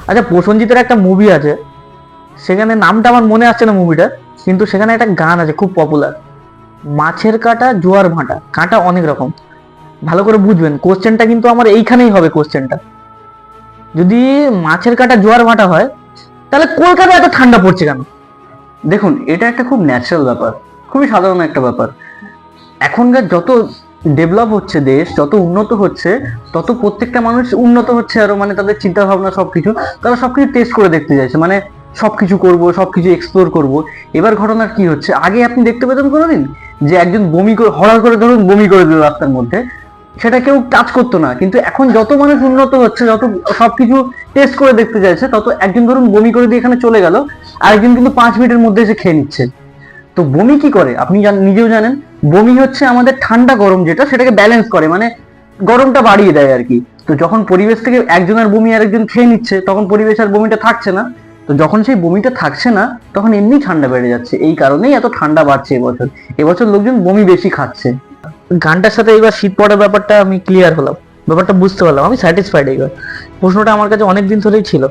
আচ্ছা, প্রসেনজিতের একটা মুভি আছে, সেখানে নামটা আমার মনে আসছে না মুভিটা, কিন্তু সেখানে একটা গান আছে খুব পপুলার, মাছের কাঁটা জোয়ার ভাঁটা, কাঁটা অনেক রকম। ভালো করে বুঝবেন, কোশ্চেনটা কিন্তু আমার এইখানেই হবে কোশ্চেনটা। যদি মাছের কাঁটা জোয়ার ভাঁটা হয়, তাহলে কলকাতায় এত ঠান্ডা পড়ছে কেন? দেখুন, এটা একটা খুব ন্যাচারাল ব্যাপার, খুবই সাধারণ একটা ব্যাপার। এখনকার যত ডেভেলপ হচ্ছে দেশ, যত উন্নত হচ্ছে, তত প্রত্যেকটা মানুষ উন্নত হচ্ছে আরো, মানে তাদের চিন্তা ভাবনা সবকিছু, তারা সবকিছু টেস্ট করে দেখতে চাইছে, মানে সবকিছু করব, সবকিছু এক্সপ্লোর করব। এবার ঘটনার কি হচ্ছে, আগে আপনি দেখতে পেতেন কোনোদিন যে একজন বমি করে, হঠাৎ করে ধরুন বমি করে দিল রাস্তার মধ্যে, সেটা কেউ টাচ করতো না। কিন্তু এখন যত মানুষ উন্নত হচ্ছে, যত সবকিছু টেস্ট করে দেখতে চাইছে, তত একজন ধরুন বমি করে দিয়ে এখানে চলে গেল, আরেকজন কিন্তু 5 মিনিটের মধ্যে এসে খেয়ে নিচ্ছে। তো বমি কি করে আপনি নিজেও জানেন। বমি হচ্ছে আমাদের ঠান্ডা গরম যেটা, সেটাকে ব্যালেন্স করে, মানে গরমটা বাড়িয়ে দেয় আর কি। তো যখন পরিবেশ থেকে একজনের বমি আরেকজন খেয়ে নিচ্ছে, তখন পরিবেশ আর বমিটা থাকছে না। তো যখন সেই বমিটা থাকছে না, তখন এমনি ঠান্ডা বেড়ে যাচ্ছে। এই কারণেই এত ঠান্ডা বাড়ছে এবছর। এবছর লোকজন বমি বেশি খাচ্ছে। গানটার সাথে এবার শীত পড়ার ব্যাপারটা আমি ক্লিয়ার হলাম, ব্যাপারটা বুঝতে পারলাম, আমি স্যাটিসফাইড। এইবার প্রশ্নটা আমার কাছে অনেক দিন ধরেই ছিল।